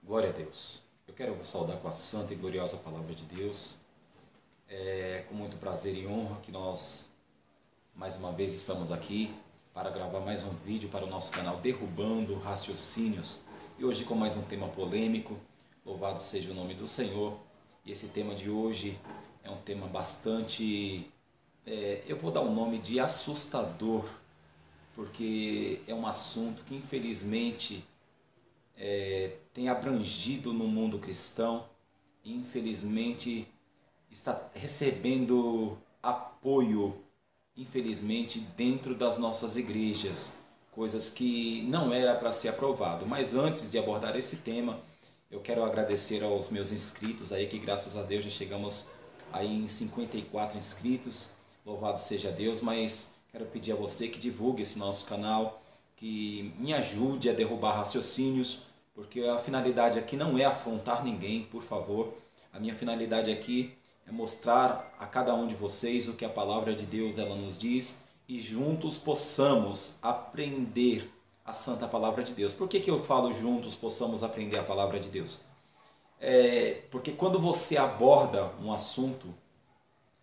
Glória a Deus. Eu quero vos saudar com a santa e gloriosa palavra de Deus. É com muito prazer e honra que nós, mais uma vez, estamos aqui para gravar mais um vídeo para o nosso canal Derrubando Raciocínios. E hoje com mais um tema polêmico. Louvado seja o nome do Senhor. E esse tema de hoje é um tema bastante... eu vou dar o nome de assustador, porque é um assunto que infelizmente tem abrangido no mundo cristão e infelizmente está recebendo apoio, infelizmente, dentro das nossas igrejas, coisas que não era para ser aprovado. Mas antes de abordar esse tema, eu quero agradecer aos meus inscritos aí, que graças a Deus já chegamos aí em 54 inscritos, louvado seja Deus. Mas quero pedir a você que divulgue esse nosso canal, que me ajude a derrubar raciocínios, porque a finalidade aqui não é afrontar ninguém, por favor. A minha finalidade aqui é mostrar a cada um de vocês o que a palavra de Deus ela nos diz e juntos possamos aprender a santa palavra de Deus. Por que eu falo juntos possamos aprender a palavra de Deus? Porque quando você aborda um assunto,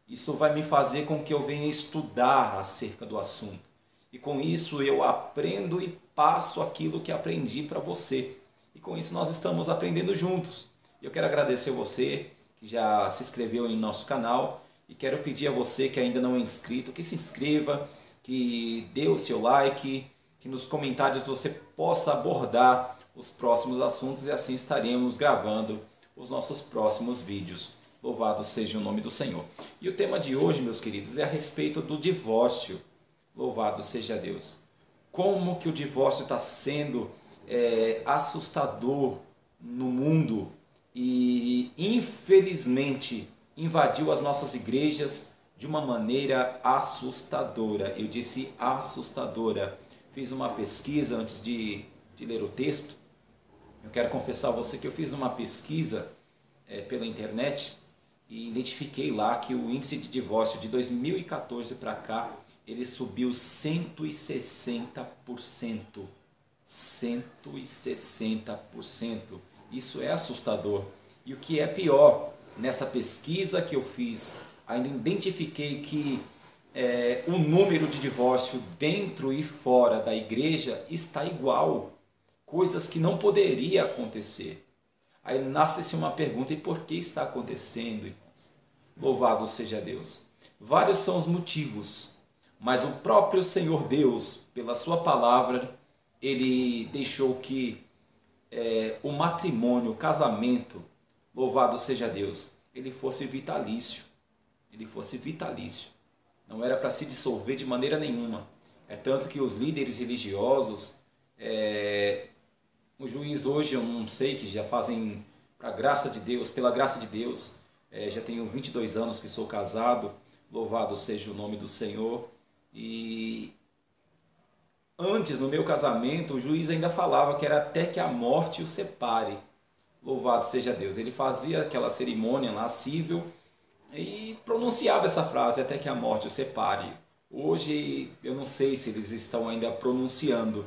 isso vai me fazer com que eu venha estudar acerca do assunto. E com isso eu aprendo e passo aquilo que aprendi para você. E com isso nós estamos aprendendo juntos. Eu quero agradecer a você que já se inscreveu em nosso canal. E quero pedir a você que ainda não é inscrito, que se inscreva, que dê o seu like, que nos comentários você possa abordar os próximos assuntos e assim estaremos gravando os nossos próximos vídeos. Louvado seja o nome do Senhor. E o tema de hoje, meus queridos, é a respeito do divórcio. Louvado seja Deus. Como que o divórcio está sendo assustador no mundo e infelizmente invadiu as nossas igrejas de uma maneira assustadora. Eu disse assustadora. Fiz uma pesquisa antes de ler o texto. Eu quero confessar a você que eu fiz uma pesquisa pela internet e identifiquei lá que o índice de divórcio de 2014 para cá, ele subiu 160%. 160%. Isso é assustador. E o que é pior, nessa pesquisa que eu fiz, ainda identifiquei que o número de divórcio dentro e fora da igreja está igual. Coisas que não poderia acontecer. Aí nasce-se uma pergunta: e por que está acontecendo, irmãos? Louvado seja Deus. Vários são os motivos, mas o próprio Senhor Deus, pela sua palavra, Ele deixou que o matrimônio, o casamento, louvado seja Deus, ele fosse vitalício. Ele fosse vitalício. Não era para se dissolver de maneira nenhuma. É tanto que os líderes religiosos, o juiz hoje, eu não sei, que já fazem, pela graça de Deus, já tenho 22 anos que sou casado, louvado seja o nome do Senhor. E antes, no meu casamento, o juiz ainda falava que era até que a morte o separe. Louvado seja Deus. Ele fazia aquela cerimônia lá civil e pronunciava essa frase: até que a morte o separe. Hoje eu não sei se eles estão ainda pronunciando,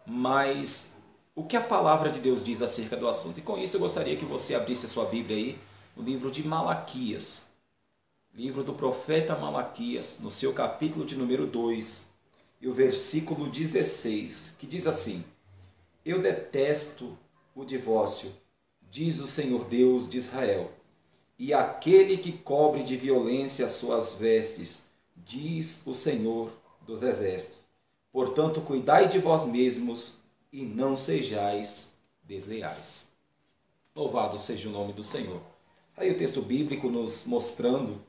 mas o que a palavra de Deus diz acerca do assunto? E com isso eu gostaria que você abrisse a sua Bíblia aí no livro de Malaquias, livro do profeta Malaquias, no seu capítulo de número 2, e o versículo 16, que diz assim: eu detesto o divórcio, diz o Senhor Deus de Israel, e aquele que cobre de violência as suas vestes, diz o Senhor dos exércitos. Portanto, cuidai de vós mesmos e não sejais desleais. Louvado seja o nome do Senhor. Aí o texto bíblico nos mostrando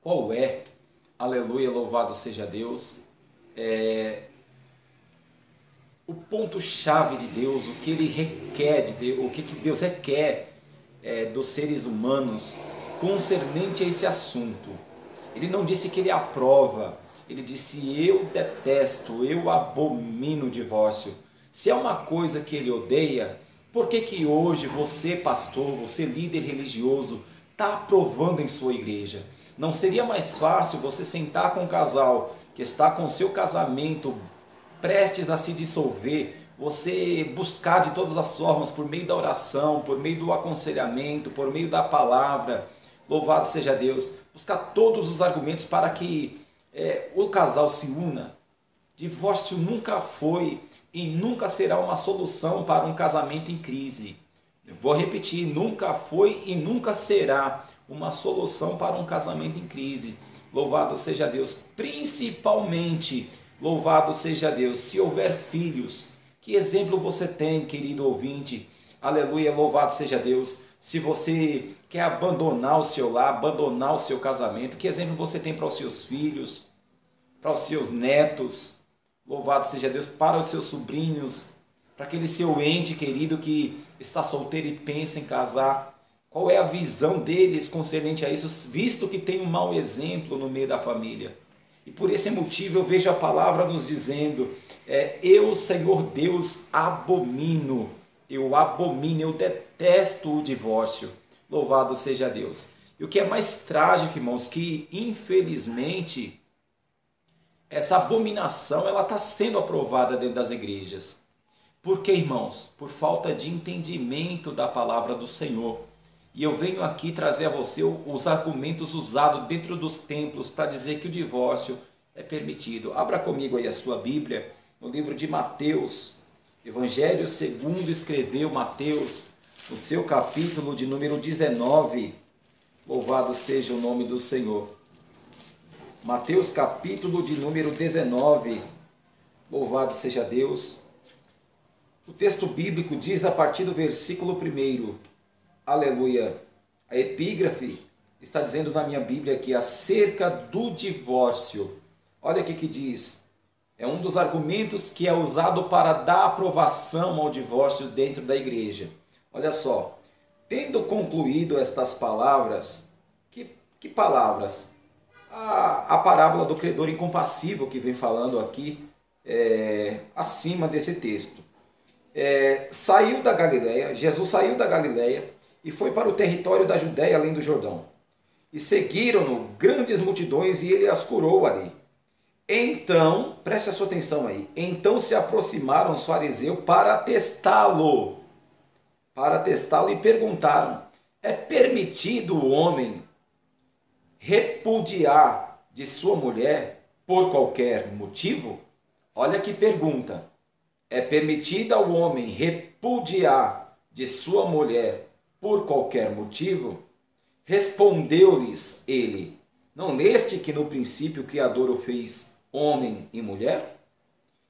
qual é, aleluia, louvado seja Deus, o ponto-chave de Deus, o que Ele requer de Deus, o que Deus requer dos seres humanos concernente a esse assunto. Ele não disse que Ele aprova, Ele disse: eu detesto, eu abomino o divórcio. Se é uma coisa que Ele odeia, por que hoje você, pastor, você líder religioso, está aprovando em sua igreja? Não seria mais fácil você sentar com um casal que está com seu casamento prestes a se dissolver, você buscar de todas as formas, por meio da oração, por meio do aconselhamento, por meio da palavra, louvado seja Deus, buscar todos os argumentos para que o casal se una. Divórcio nunca foi e nunca será uma solução para um casamento em crise. Eu vou repetir, nunca foi e nunca será uma solução para um casamento em crise. Louvado seja Deus, principalmente, louvado seja Deus, se houver filhos. Que exemplo você tem, querido ouvinte? Aleluia, louvado seja Deus. Se você quer abandonar o seu lar, abandonar o seu casamento, que exemplo você tem para os seus filhos, para os seus netos? Louvado seja Deus, para os seus sobrinhos, para aquele seu ente querido que está solteiro e pensa em casar. Qual é a visão deles concernente a isso, visto que tem um mau exemplo no meio da família? E por esse motivo eu vejo a palavra nos dizendo, eu, Senhor Deus, abomino, eu detesto o divórcio. Louvado seja Deus. E o que é mais trágico, irmãos, que infelizmente essa abominação ela está sendo aprovada dentro das igrejas. Por quê, irmãos? Por falta de entendimento da palavra do Senhor. E eu venho aqui trazer a você os argumentos usados dentro dos templos para dizer que o divórcio é permitido. Abra comigo aí a sua Bíblia, no livro de Mateus, Evangelho segundo escreveu Mateus, no seu capítulo de número 19. Louvado seja o nome do Senhor. Mateus capítulo de número 19. Louvado seja Deus. O texto bíblico diz a partir do versículo 1. Aleluia. A epígrafe está dizendo na minha Bíblia aqui acerca do divórcio. Olha o que diz. É um dos argumentos que é usado para dar aprovação ao divórcio dentro da igreja. Olha só. Tendo concluído estas palavras, que palavras? A parábola do credor incompassível que vem falando aqui acima desse texto. Saiu da Galileia, Jesus saiu da Galileia e foi para o território da Judéia, além do Jordão. E seguiram-no grandes multidões e ele as curou ali. Então, preste a sua atenção aí, então se aproximaram os fariseus para testá-lo e perguntaram, é permitido o homem repudiar de sua mulher por qualquer motivo? Olha que pergunta. É permitido ao homem repudiar de sua mulher por qualquer motivo? Respondeu-lhes ele, não leste que no princípio o Criador o fez homem e mulher?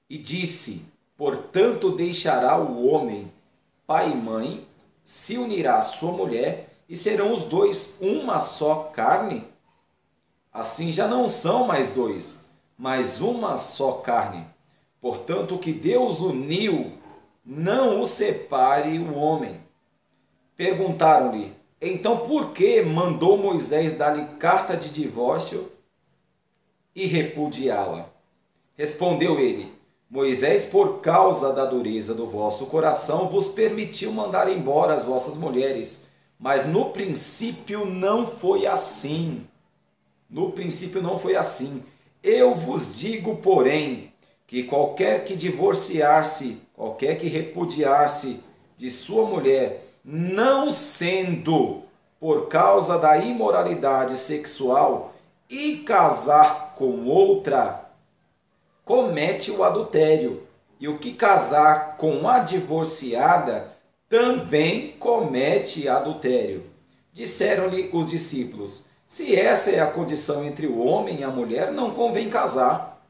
E disse, portanto deixará o homem pai e mãe, se unirá à sua mulher, e serão os dois uma só carne? Assim já não são mais dois, mas uma só carne. Portanto, o que Deus uniu, não o separe o homem. Perguntaram-lhe, então por que mandou Moisés dar-lhe carta de divórcio e repudiá-la? Respondeu ele, Moisés, por causa da dureza do vosso coração, vos permitiu mandar embora as vossas mulheres, mas no princípio não foi assim. No princípio não foi assim. Eu vos digo, porém, que qualquer que divorciar-se, qualquer que repudiar-se de sua mulher, não sendo por causa da imoralidade sexual e casar com outra, comete o adultério. E o que casar com a divorciada também comete adultério. Disseram-lhe os discípulos, se essa é a condição entre o homem e a mulher, não convém casar.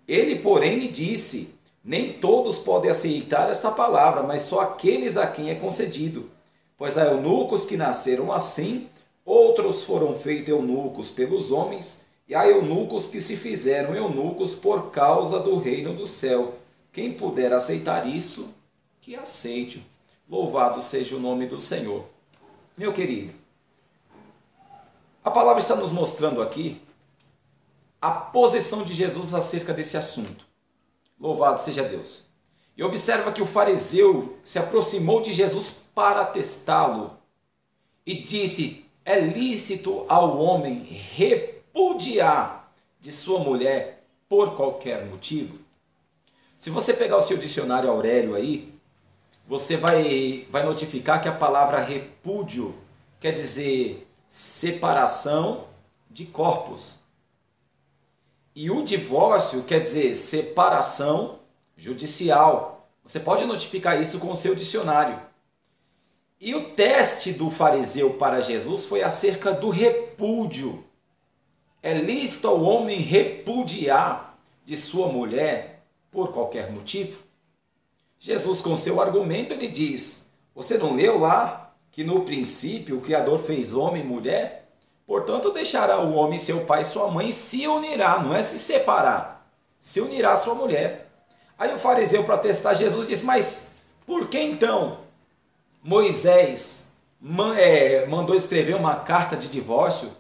Ele, porém, lhe disse, nem todos podem aceitar esta palavra, mas só aqueles a quem é concedido. Pois há eunucos que nasceram assim, outros foram feitos eunucos pelos homens, e há eunucos que se fizeram eunucos por causa do reino do céu. Quem puder aceitar isso, que aceite. Louvado seja o nome do Senhor. Meu querido, a palavra está nos mostrando aqui a posição de Jesus acerca desse assunto. Louvado seja Deus. E observa que o fariseu se aproximou de Jesus para testá-lo e disse, é lícito ao homem repudiar de sua mulher por qualquer motivo? Se você pegar o seu dicionário Aurélio aí, você vai notificar que a palavra repúdio quer dizer separação de corpos. E o divórcio quer dizer separação judicial. Você pode notificar isso com o seu dicionário. E o teste do fariseu para Jesus foi acerca do repúdio. É lícito ao homem repudiar de sua mulher por qualquer motivo? Jesus, com seu argumento, ele diz: você não leu lá que no princípio o Criador fez homem e mulher? Portanto, deixará o homem seu pai e sua mãe e se unirá, não é se separar, se unirá à sua mulher. Aí o fariseu, para testar Jesus, diz: mas por que então Moisés mandou escrever uma carta de divórcio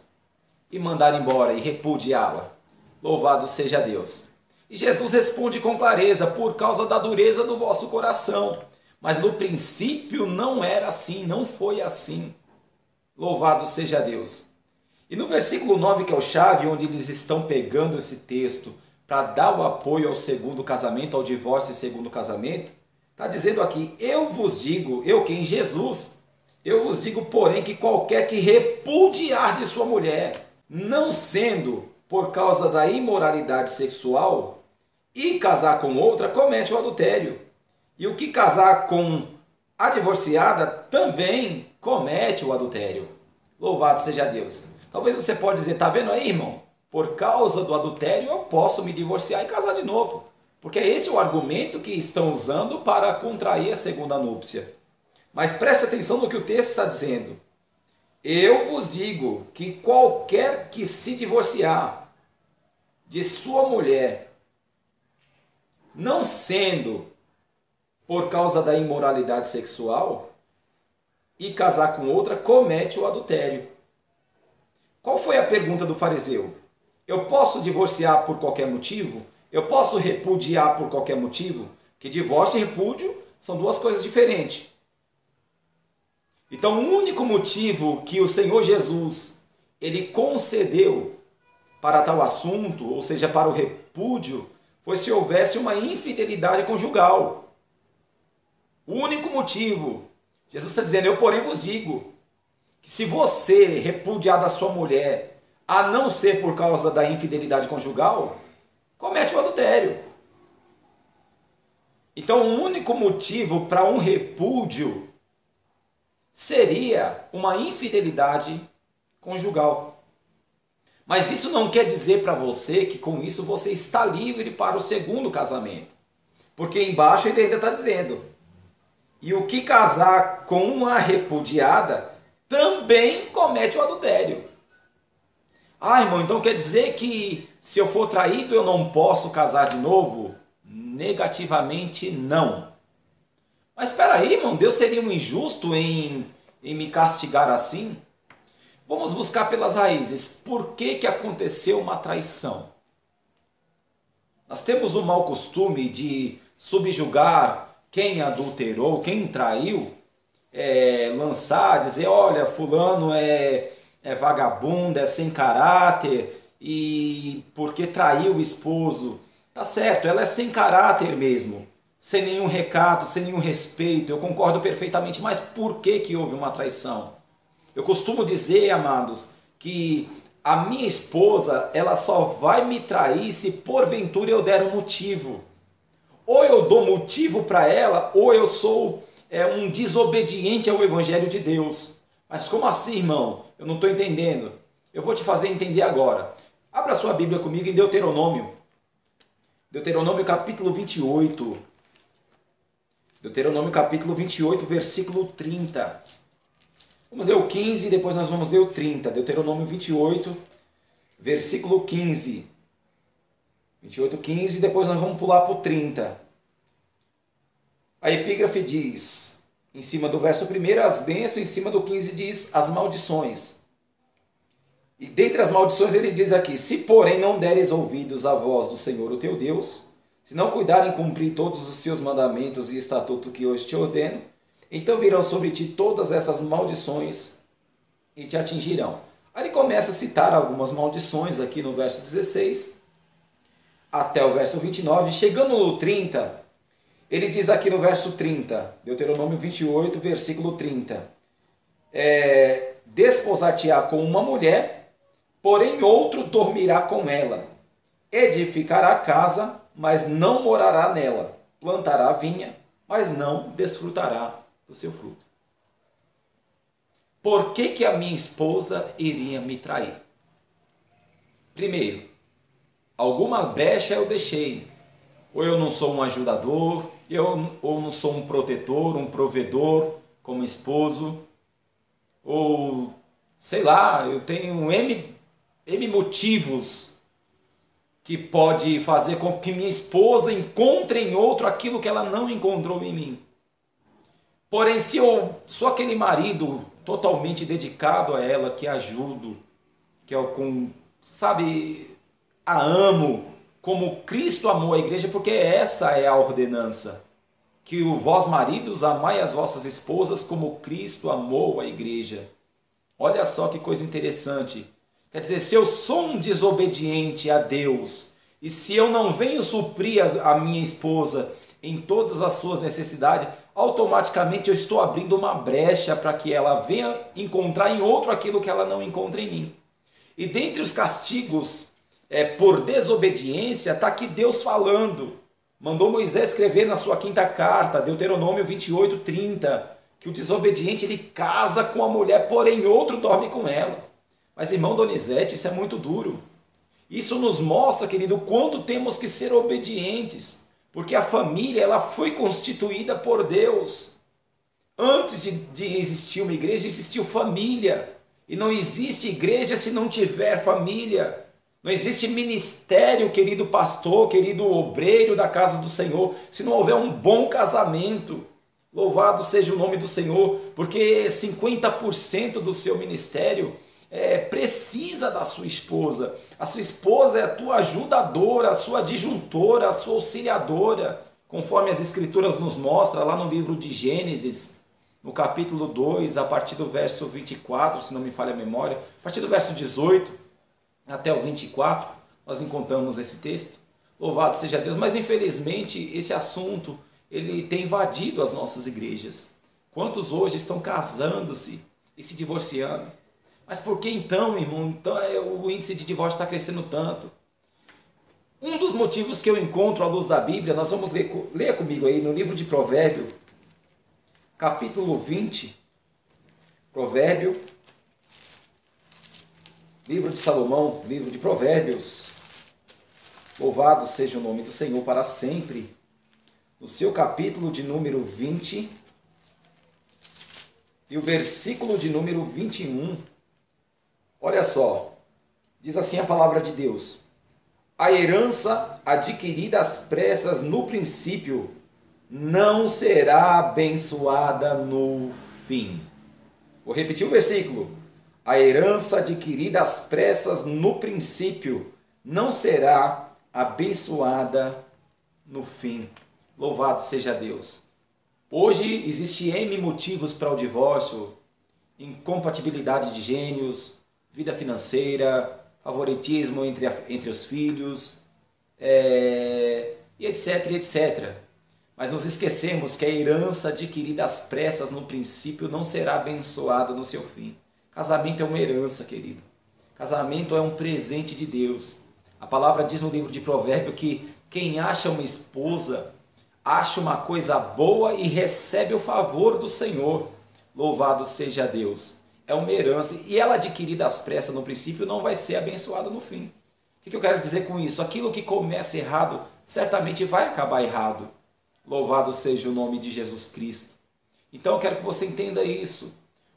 e mandar embora e repudiá-la? Louvado seja Deus. E Jesus responde com clareza: por causa da dureza do vosso coração. Mas no princípio não era assim, não foi assim. Louvado seja Deus. E no versículo 9, que é o chave, onde eles estão pegando esse texto para dar o apoio ao segundo casamento, ao divórcio e segundo casamento, está dizendo aqui: eu vos digo, eu quem? Jesus, eu vos digo, porém, que qualquer que repudiar de sua mulher, não sendo por causa da imoralidade sexual, e casar com outra, comete o adultério. E o que casar com a divorciada também comete o adultério. Louvado seja Deus. Talvez você pode dizer: tá vendo aí, irmão? Por causa do adultério eu posso me divorciar e casar de novo. Porque esse é o argumento que estão usando para contrair a segunda núpcia. Mas preste atenção no que o texto está dizendo. Eu vos digo que qualquer que se divorciar de sua mulher, não sendo por causa da imoralidade sexual, e casar com outra, comete o adultério. Qual foi a pergunta do fariseu? Eu posso divorciar por qualquer motivo? Eu posso repudiar por qualquer motivo? Que divórcio e repúdio são duas coisas diferentes. Então, o único motivo que o Senhor Jesus ele concedeu para tal assunto, ou seja, para o repúdio, foi se houvesse uma infidelidade conjugal. O único motivo. Jesus está dizendo: eu porém vos digo que se você repudiar da sua mulher, a não ser por causa da infidelidade conjugal, comete o adultério. Então, o único motivo para um repúdio seria uma infidelidade conjugal. Mas isso não quer dizer para você que com isso você está livre para o segundo casamento. Porque embaixo ele ainda está dizendo: e o que casar com uma repudiada também comete o adultério. Ah, irmão, então quer dizer que se eu for traído eu não posso casar de novo? Negativamente não. Mas espera aí, irmão, Deus seria um injusto em me castigar assim? Vamos buscar pelas raízes. Por que aconteceu uma traição? Nós temos o mau costume de subjugar quem adulterou, quem traiu, lançar, dizer: olha, fulano é vagabundo, é sem caráter, e porque traiu o esposo. Tá certo, ela é sem caráter mesmo, sem nenhum recato, sem nenhum respeito, eu concordo perfeitamente, mas por que houve uma traição? Eu costumo dizer, amados, que a minha esposa, ela só vai me trair se porventura eu der um motivo. Ou eu dou motivo para ela, ou eu sou um desobediente ao Evangelho de Deus. Mas como assim, irmão? Eu não estou entendendo. Eu vou te fazer entender agora. Abra sua Bíblia comigo em Deuteronômio. Deuteronômio capítulo 28. Deuteronômio capítulo 28, versículo 30. Vamos ler o 15 e depois nós vamos ler o 30. Deuteronômio 28, versículo 15. 28, 15 e depois nós vamos pular para o 30. A epígrafe diz, em cima do verso 1, as bênçãos, em cima do 15 diz as maldições. E dentre as maldições ele diz aqui: se porém não deres ouvidos à voz do Senhor o teu Deus, se não cuidarem cumprir todos os seus mandamentos e estatutos que hoje te ordeno, então virão sobre ti todas essas maldições e te atingirão. Aí ele começa a citar algumas maldições aqui no verso 16. até o verso 29. Chegando no 30, ele diz aqui no verso 30, Deuteronômio 28, versículo 30. Desposar-te-á com uma mulher, porém outro dormirá com ela. Edificará casa, mas não morará nela. Plantará vinha, mas não desfrutará do seu fruto. Por que que a minha esposa iria me trair? Primeiro, alguma brecha eu deixei. Ou eu não sou um ajudador, ou não sou um protetor, um provedor como esposo, ou sei lá, eu tenho N motivos que pode fazer com que minha esposa encontre em outro aquilo que ela não encontrou em mim. Porém, se eu sou aquele marido totalmente dedicado a ela, que ajudo, que eu a amo, como Cristo amou a igreja, porque essa é a ordenança. Que vós maridos amai as vossas esposas como Cristo amou a igreja. Olha só que coisa interessante. Quer dizer, se eu sou um desobediente a Deus, e se eu não venho suprir a minha esposa em todas as suas necessidades, automaticamente eu estou abrindo uma brecha para que ela venha encontrar em outro aquilo que ela não encontra em mim. E dentre os castigos por desobediência, está aqui Deus falando. Mandou Moisés escrever na sua quinta carta, Deuteronômio 28, 30, que o desobediente ele casa com a mulher, porém outro dorme com ela. Mas, irmão Donizete, isso é muito duro. Isso nos mostra, querido, o quanto temos que ser obedientes. Porque a família ela foi constituída por Deus. Antes de existir uma igreja, existiu família. E não existe igreja se não tiver família. Não existe ministério, querido pastor, querido obreiro da casa do Senhor, se não houver um bom casamento. Louvado seja o nome do Senhor, porque 50% do seu ministério precisa da sua esposa. A sua esposa é a tua ajudadora, a sua adjuntora, a sua auxiliadora, conforme as escrituras nos mostram lá no livro de Gênesis, no capítulo 2, a partir do verso 24, se não me falha a memória, a partir do verso 18 até o 24, nós encontramos esse texto. Louvado seja Deus, mas infelizmente esse assunto ele tem invadido as nossas igrejas. Quantos hoje estão casando-se e se divorciando? Mas por que então, irmão, o índice de divórcio está crescendo tanto? Um dos motivos que eu encontro à luz da Bíblia, nós vamos ler comigo aí no livro de Provérbios, capítulo 20, Provérbio, livro de Salomão, livro de Provérbios, louvado seja o nome do Senhor para sempre, no seu capítulo de número 20 e o versículo de número 21, olha só, diz assim a palavra de Deus: a herança adquirida às pressas no princípio não será abençoada no fim. Vou repetir o versículo. A herança adquirida às pressas no princípio não será abençoada no fim. Louvado seja Deus. Hoje existe N motivos para o divórcio: incompatibilidade de gênios, vida financeira, favoritismo entre os filhos, e etc, etc. Mas nos esquecemos que a herança adquirida às pressas no princípio não será abençoada no seu fim. Casamento é uma herança, querido. Casamento é um presente de Deus. A palavra diz no livro de Provérbios que quem acha uma esposa, acha uma coisa boa e recebe o favor do Senhor. Louvado seja Deus. É uma herança e ela adquirida às pressas no princípio não vai ser abençoada no fim. O que eu quero dizer com isso? Aquilo que começa errado, certamente vai acabar errado. Louvado seja o nome de Jesus Cristo. Então eu quero que você entenda isso.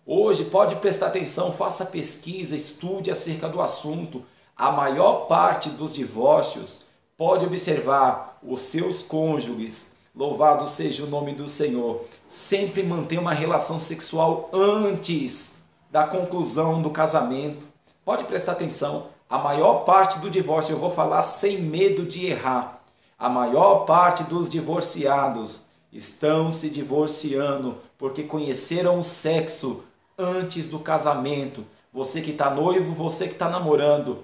Hoje, pode prestar atenção, faça pesquisa, estude acerca do assunto. A maior parte dos divórcios, pode observar, os seus cônjuges, louvado seja o nome do Senhor, sempre mantém uma relação sexual antes da conclusão do casamento. Pode prestar atenção, a maior parte do divórcio, eu vou falar sem medo de errar, a maior parte dos divorciados estão se divorciando porque conheceram o sexo antes do casamento. Você que está noivo, você que está namorando,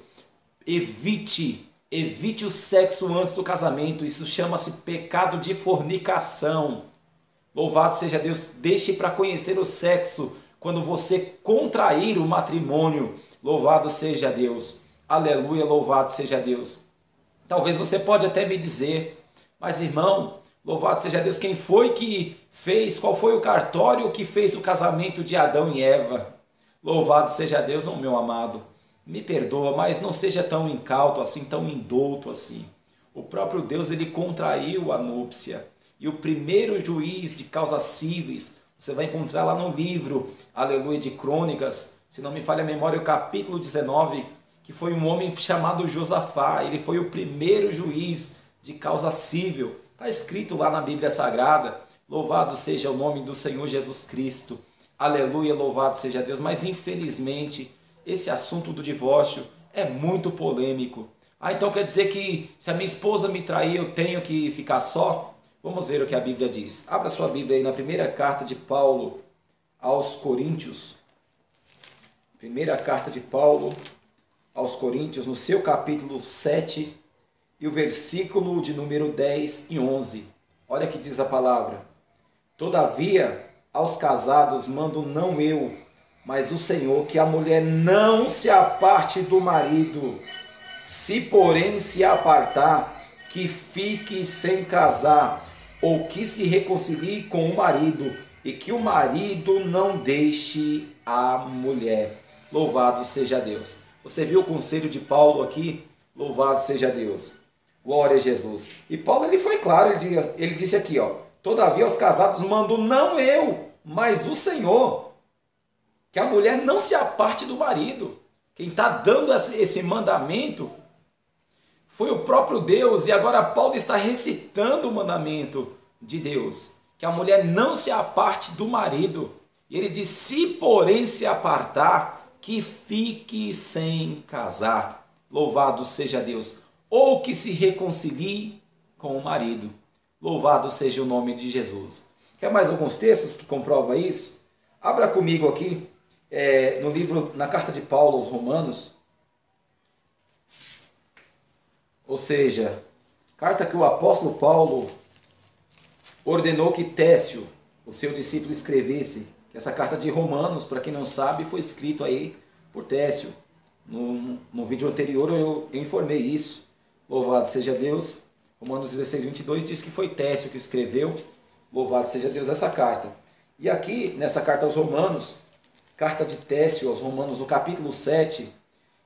evite Evite o sexo antes do casamento. Isso chama-se pecado de fornicação. Louvado seja Deus. Deixe para conhecer o sexo quando você contrair o matrimônio. Louvado seja Deus. Aleluia, louvado seja Deus. Talvez você pode até me dizer, mas irmão, louvado seja Deus, quem foi que fez, qual foi o cartório que fez o casamento de Adão e Eva? Louvado seja Deus, oh, meu amado. Me perdoa, mas não seja tão incauto assim, tão indouto assim. O próprio Deus, ele contraiu a núpcia. E o primeiro juiz de causas cíveis, você vai encontrar lá no livro, aleluia, de Crônicas, se não me falha a memória, o capítulo 19, que foi um homem chamado Josafá. Ele foi o primeiro juiz de causa cível. Está escrito lá na Bíblia Sagrada. Louvado seja o nome do Senhor Jesus Cristo. Aleluia, louvado seja Deus. Mas infelizmente, esse assunto do divórcio é muito polêmico. Então quer dizer que se a minha esposa me trair, eu tenho que ficar só? Vamos ver o que a Bíblia diz. Abra sua Bíblia aí na primeira carta de Paulo aos Coríntios. Primeira carta de Paulo aos Coríntios, no seu capítulo 7, e o versículo de número 10 e 11. Olha que diz a palavra. Todavia, aos casados mando não eu, mas o Senhor, que a mulher não se aparte do marido. Se porém se apartar, que fique sem casar, ou que se reconcilie com o marido, e que o marido não deixe a mulher. Louvado seja Deus. Você viu o conselho de Paulo aqui? Louvado seja Deus. Glória a Jesus. E Paulo, ele foi claro, ele disse aqui, ó, todavia aos casados mando não eu, mas o Senhor, que a mulher não se aparte do marido. Quem está dando esse mandamento foi o próprio Deus, e agora Paulo está recitando o mandamento de Deus, que a mulher não se aparte do marido. E ele diz, se porém se apartar, que fique sem casar. Louvado seja Deus. Ou que se reconcilie com o marido. Louvado seja o nome de Jesus. Quer mais alguns textos que comprovam isso? Abra comigo aqui, no livro, na carta de Paulo aos Romanos. Ou seja, carta que o apóstolo Paulo ordenou que Técio, o seu discípulo, escrevesse. Essa carta de Romanos, para quem não sabe, foi escrito aí por Técio. No vídeo anterior eu informei isso. Louvado seja Deus. Romanos 16, 22 diz que foi Técio que escreveu. Louvado seja Deus essa carta. E aqui, nessa carta aos Romanos, carta de Técio aos Romanos, no capítulo 7,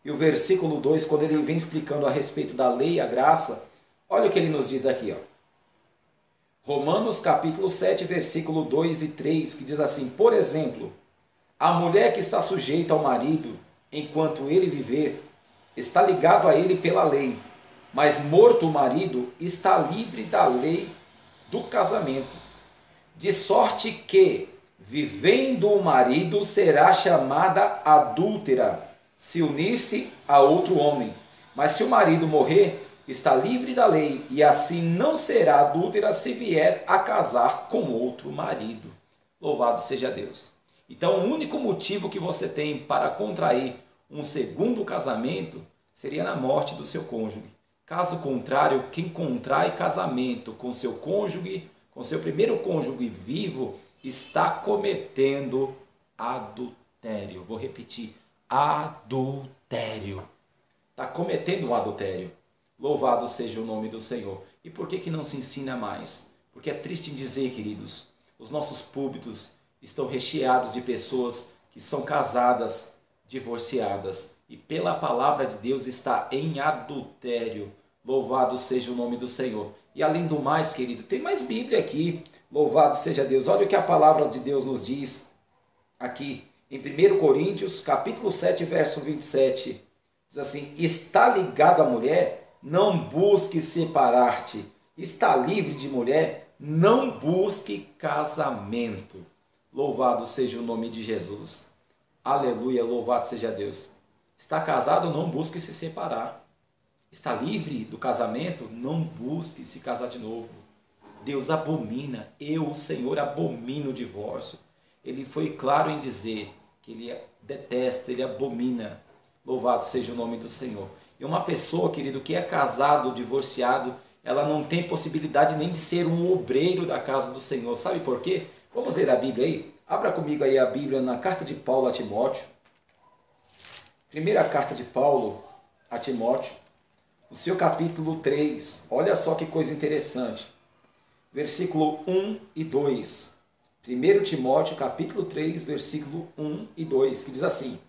e o versículo 2, quando ele vem explicando a respeito da lei e a graça, olha o que ele nos diz aqui, ó. Romanos capítulo 7, versículo 2 e 3, que diz assim, por exemplo, a mulher que está sujeita ao marido, enquanto ele viver, está ligado a ele pela lei, mas morto o marido, está livre da lei do casamento. De sorte que, vivendo o marido, será chamada adúltera, se unir-se a outro homem. Mas se o marido morrer, está livre da lei, e assim não será adúltera se vier a casar com outro marido. Louvado seja Deus. Então, o único motivo que você tem para contrair um segundo casamento seria na morte do seu cônjuge. Caso contrário, quem contrai casamento com seu cônjuge, com seu primeiro cônjuge vivo, está cometendo adultério. Vou repetir, adultério. Está cometendo adultério. Louvado seja o nome do Senhor. E por que não se ensina mais? Porque é triste dizer, queridos, os nossos púlpitos estão recheados de pessoas que são casadas, divorciadas, e pela palavra de Deus está em adultério. Louvado seja o nome do Senhor. E além do mais, querido, tem mais Bíblia aqui. Louvado seja Deus. Olha o que a palavra de Deus nos diz aqui em 1 Coríntios, capítulo 7, verso 27. Diz assim, está ligado à mulher? Não busque separar-te. Está livre de mulher? Não busque casamento. Louvado seja o nome de Jesus. Aleluia, louvado seja Deus. Está casado? Não busque se separar. Está livre do casamento? Não busque se casar de novo. Deus abomina, eu, o Senhor, abomino o divórcio. Ele foi claro em dizer que ele detesta, ele abomina. Louvado seja o nome do Senhor. E uma pessoa, querido, que é casado, divorciado, ela não tem possibilidade nem de ser um obreiro da casa do Senhor. Sabe por quê? Vamos ler a Bíblia aí? Abra comigo aí a Bíblia na carta de Paulo a Timóteo. Primeira carta de Paulo a Timóteo, no seu capítulo 3. Olha só que coisa interessante. Versículo 1 e 2. 1 Timóteo, capítulo 3, versículo 1 e 2, que diz assim: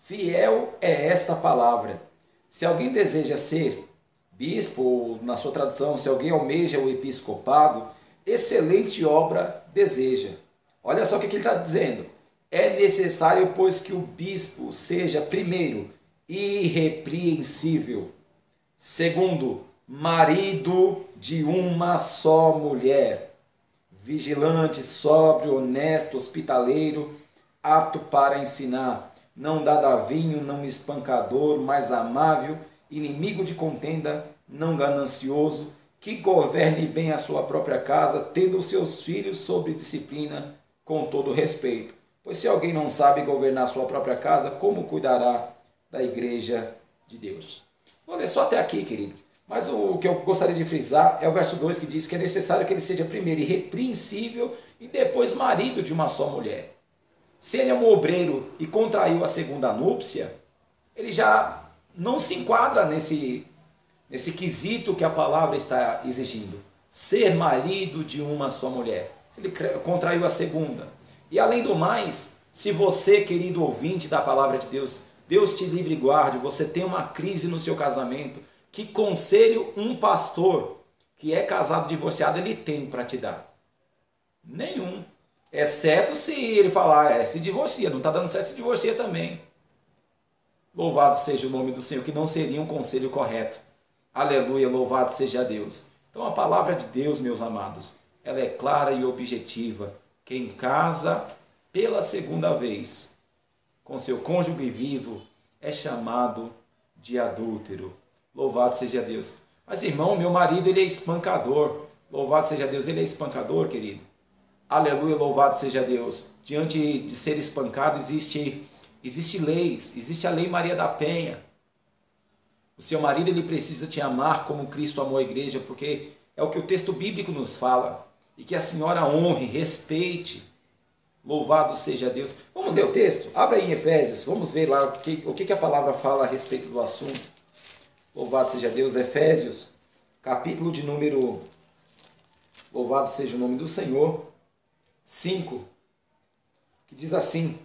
Fiel é esta palavra. Se alguém deseja ser bispo, ou na sua tradução, se alguém almeja o episcopado, excelente obra deseja. Olha só o que ele está dizendo. É necessário, pois, que o bispo seja, primeiro, irrepreensível. Segundo, marido de uma só mulher. Vigilante, sóbrio, honesto, hospitaleiro, apto para ensinar. Não dado a vinho, não espancador, mas amável, inimigo de contenda, não ganancioso, que governe bem a sua própria casa, tendo os seus filhos sob disciplina, com todo respeito. Pois se alguém não sabe governar a sua própria casa, como cuidará da igreja de Deus? Vou ler só até aqui, querido. Mas o que eu gostaria de frisar é o verso 2, que diz que é necessário que ele seja primeiro irrepreensível e depois marido de uma só mulher. Se ele é um obreiro e contraiu a segunda núpcia, ele já não se enquadra nesse quesito que a palavra está exigindo. Ser marido de uma só mulher. Se ele contraiu a segunda. E além do mais, se você, querido ouvinte da palavra de Deus, Deus te livre e guarde, você tem uma crise no seu casamento, que conselho um pastor que é casado, divorciado, ele tem para te dar? Nenhum. Exceto se ele falar, se divorcia, não está dando certo, se divorcia também. Louvado seja o nome do Senhor, que não seria um conselho correto. Aleluia, louvado seja Deus. Então a palavra de Deus, meus amados, ela é clara e objetiva. Quem casa pela segunda vez com seu cônjuge vivo é chamado de adúltero. Louvado seja Deus. Mas irmão, meu marido ele é espancador. Louvado seja Deus, ele é espancador, querido. Aleluia, louvado seja Deus. Diante de ser espancado existe leis, existe a lei Maria da Penha. O seu marido ele precisa te amar como Cristo amou a igreja, porque é o que o texto bíblico nos fala. E que a senhora honre, respeite. Louvado seja Deus. Vamos ler o texto? Abra aí em Efésios, vamos ver lá o que a palavra fala a respeito do assunto. Louvado seja Deus. Efésios, capítulo de número, louvado seja o nome do Senhor, 5, que diz assim,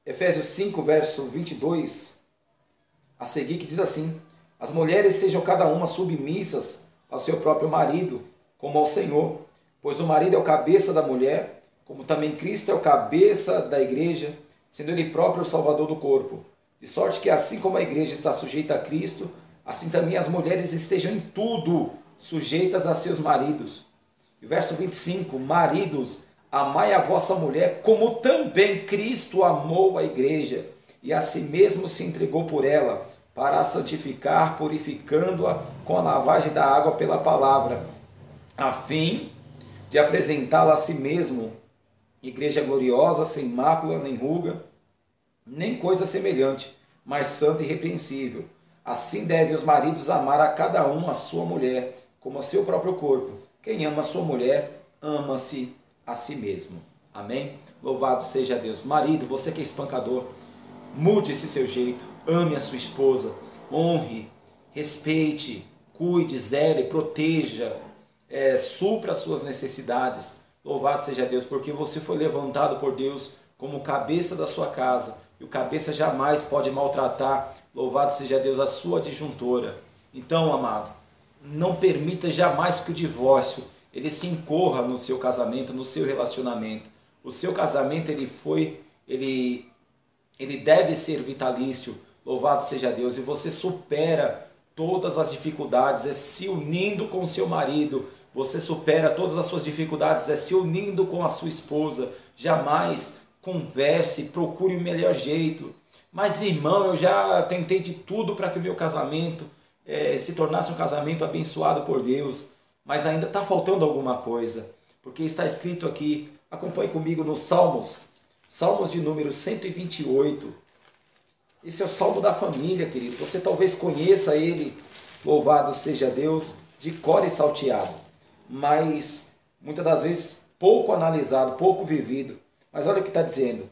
Efésios 5, verso 22, a seguir, que diz assim: As mulheres sejam cada uma submissas ao seu próprio marido, como ao Senhor, pois o marido é o cabeça da mulher, como também Cristo é o cabeça da igreja, sendo ele próprio o salvador do corpo. De sorte que assim como a igreja está sujeita a Cristo, assim também as mulheres estejam em tudo sujeitas a seus maridos. E verso 25, maridos, amai a vossa mulher, como também Cristo amou a igreja, e a si mesmo se entregou por ela, para a santificar, purificando-a com a lavagem da água pela palavra, a fim de apresentá-la a si mesmo, igreja gloriosa, sem mácula, nem ruga, nem coisa semelhante, mas santa e irrepreensível. Assim devem os maridos amar a cada um a sua mulher, como a seu próprio corpo. Quem ama a sua mulher, ama-se a si mesmo. Amém? Louvado seja Deus. Marido, você que é espancador, mude esse seu jeito, ame a sua esposa, honre, respeite, cuide, zele, proteja, supra as suas necessidades. Louvado seja Deus, porque você foi levantado por Deus como cabeça da sua casa, e o cabeça jamais pode maltratar, louvado seja Deus, a sua adjuntora. Então, amado, não permita jamais que o divórcio ele se incorra no seu casamento, no seu relacionamento. O seu casamento ele deve ser vitalício, louvado seja Deus, e você supera todas as dificuldades, se unindo com o seu marido, você supera todas as suas dificuldades, se unindo com a sua esposa. Jamais converse, procure o melhor jeito. Mas irmão, eu já tentei de tudo para que o meu casamento se tornasse um casamento abençoado por Deus, mas ainda está faltando alguma coisa, porque está escrito aqui, acompanhe comigo nos Salmos de número 128, Esse é o salmo da família, querido. Você talvez conheça ele, louvado seja Deus, de cor e salteado, mas muitas das vezes pouco analisado, pouco vivido. Mas olha o que está dizendo: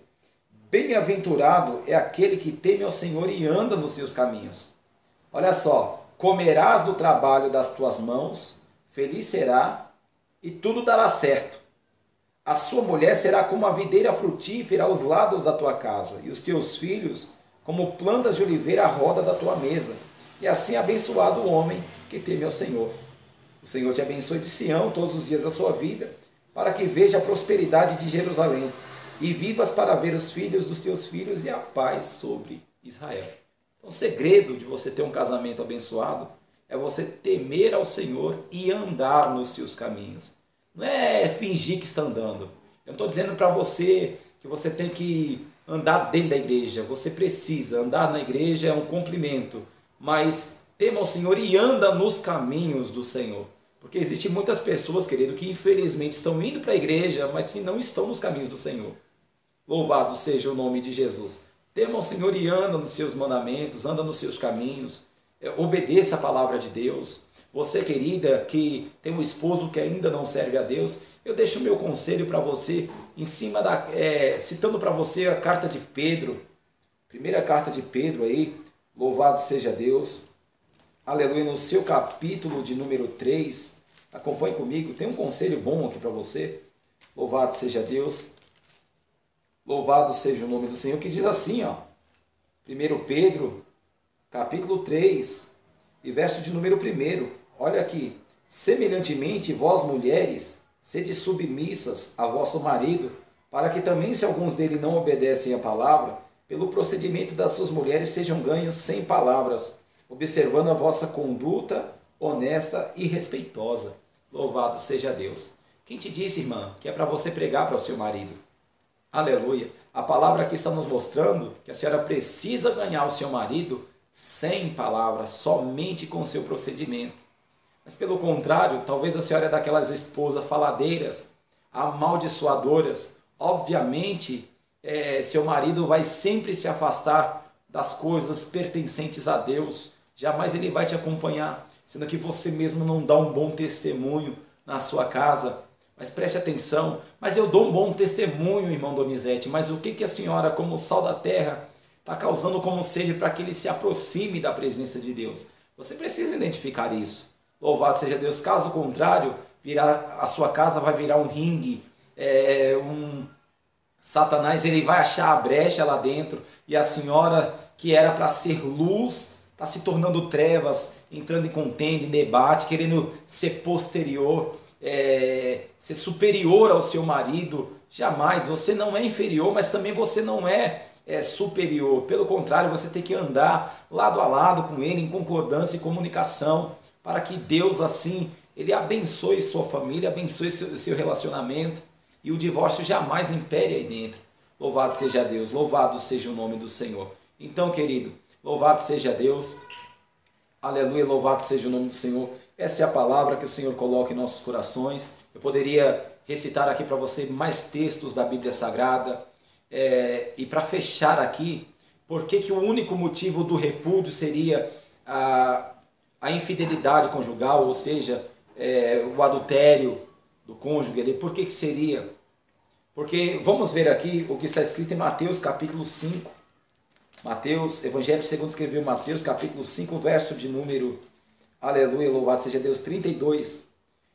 bem-aventurado é aquele que teme ao Senhor e anda nos seus caminhos. Olha só, comerás do trabalho das tuas mãos, feliz será e tudo dará certo. A sua mulher será como a videira frutífera aos lados da tua casa, e os teus filhos como plantas de oliveira à roda da tua mesa. E assim abençoado o homem que teme ao Senhor. O Senhor te abençoe de Sião todos os dias da sua vida, para que veja a prosperidade de Jerusalém, e vivas para ver os filhos dos teus filhos e a paz sobre Israel. Então, o segredo de você ter um casamento abençoado é você temer ao Senhor e andar nos seus caminhos. Não é fingir que está andando. Eu não estou dizendo para você que você tem que andar dentro da igreja. Você precisa andar na igreja, é um cumprimento. Mas tema ao Senhor e anda nos caminhos do Senhor. Porque existem muitas pessoas, querido, que infelizmente estão indo para a igreja, mas que não estão nos caminhos do Senhor. Louvado seja o nome de Jesus. Tema ao Senhor e anda nos seus mandamentos, anda nos seus caminhos. Obedeça a palavra de Deus. Você, querida, que tem um esposo que ainda não serve a Deus, eu deixo o meu conselho para você, em cima citando para você a carta de Pedro, primeira carta de Pedro aí, louvado seja Deus, aleluia, no seu capítulo de número 3, acompanhe comigo, tem um conselho bom aqui para você, louvado seja Deus, louvado seja o nome do Senhor, que diz assim, ó, 1 Pedro, capítulo 3, e verso de número 1, olha aqui, semelhantemente vós mulheres, sede submissas a vosso marido, para que também se alguns dele não obedecem à palavra, pelo procedimento das suas mulheres sejam ganhos sem palavras, observando a vossa conduta honesta e respeitosa. Louvado seja Deus. Quem te disse, irmã, que é para você pregar para o seu marido? Aleluia. A palavra aqui está nos mostrando que a senhora precisa ganhar o seu marido sem palavras, somente com o seu procedimento. Mas pelo contrário, talvez a senhora é daquelas esposas faladeiras, amaldiçoadoras. Obviamente, seu marido vai sempre se afastar das coisas pertencentes a Deus. Jamais ele vai te acompanhar, sendo que você mesmo não dá um bom testemunho na sua casa. Mas preste atenção, mas eu dou um bom testemunho, irmão Donizete, mas o que a senhora, como sal da terra, está causando como sede para que ele se aproxime da presença de Deus? Você precisa identificar isso. Louvado seja Deus, caso contrário, a sua casa vai virar um ringue, Satanás ele vai achar a brecha lá dentro, e a senhora que era para ser luz, está se tornando trevas, entrando em contenda, em debate, querendo ser posterior, ser superior ao seu marido. Jamais, você não é inferior, mas também você não é superior. Pelo contrário, você tem que andar lado a lado com ele, em concordância e comunicação, para que Deus assim, ele abençoe sua família, abençoe seu relacionamento, e o divórcio jamais impere aí dentro. Louvado seja Deus, louvado seja o nome do Senhor. Então, querido, louvado seja Deus, aleluia, louvado seja o nome do Senhor. Essa é a palavra que o Senhor coloca em nossos corações. Eu poderia recitar aqui para você mais textos da Bíblia Sagrada, e para fechar aqui, por que o único motivo do repúdio seria a infidelidade conjugal, ou seja, o adultério do cônjuge? Por que seria? Porque vamos ver aqui o que está escrito em Mateus capítulo 5. Mateus, Evangelho segundo escreveu Mateus capítulo 5, verso de número, aleluia, louvado seja Deus, 32.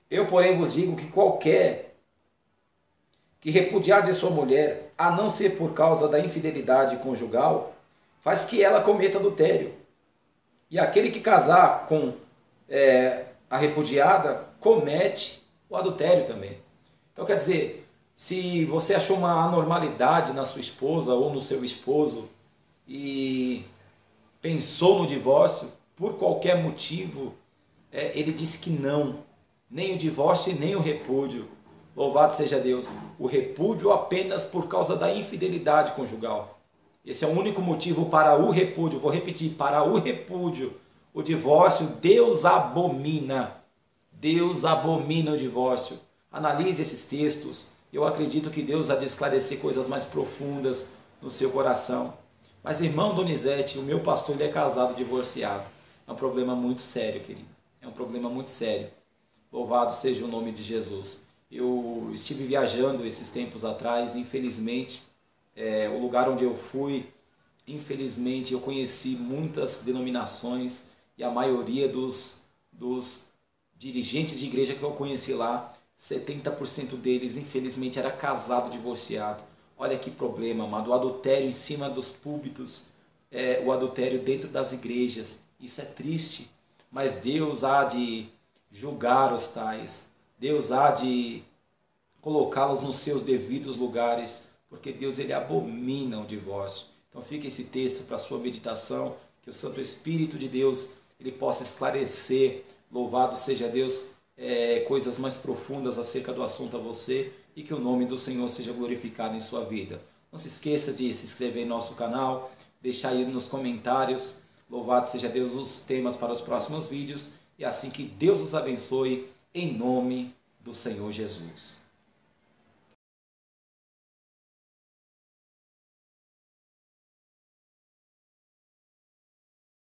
Eu, porém, vos digo que qualquer que repudiar de sua mulher, a não ser por causa da infidelidade conjugal, faz que ela cometa adultério. E aquele que casar com a repudiada, comete o adultério também. Então, quer dizer, se você achou uma anormalidade na sua esposa ou no seu esposo e pensou no divórcio, por qualquer motivo, ele disse que não, nem o divórcio e nem o repúdio. Louvado seja Deus. O repúdio apenas por causa da infidelidade conjugal. Esse é o único motivo para o repúdio. Vou repetir, para o repúdio. O divórcio, Deus abomina. Deus abomina o divórcio. Analise esses textos. Eu acredito que Deus há de esclarecer coisas mais profundas no seu coração. Mas, irmão Donizete, o meu pastor ele é casado, divorciado. É um problema muito sério, querido. É um problema muito sério. Louvado seja o nome de Jesus. Eu estive viajando esses tempos atrás, infelizmente, o lugar onde eu fui, infelizmente, eu conheci muitas denominações e a maioria dos dirigentes de igreja que eu conheci lá, 70% deles, infelizmente, era casado, divorciado. Olha que problema, amado. O adultério em cima dos púlpitos, o adultério dentro das igrejas. Isso é triste, mas Deus há de julgar os tais. Deus há de colocá-los nos seus devidos lugares, porque Deus ele abomina o divórcio. Então fica esse texto para a sua meditação, que o Santo Espírito de Deus ele possa esclarecer, louvado seja Deus, coisas mais profundas acerca do assunto a você, e que o nome do Senhor seja glorificado em sua vida. Não se esqueça de se inscrever em nosso canal, deixar aí nos comentários, louvado seja Deus, os temas para os próximos vídeos, e assim que Deus os abençoe, em nome do Senhor Jesus.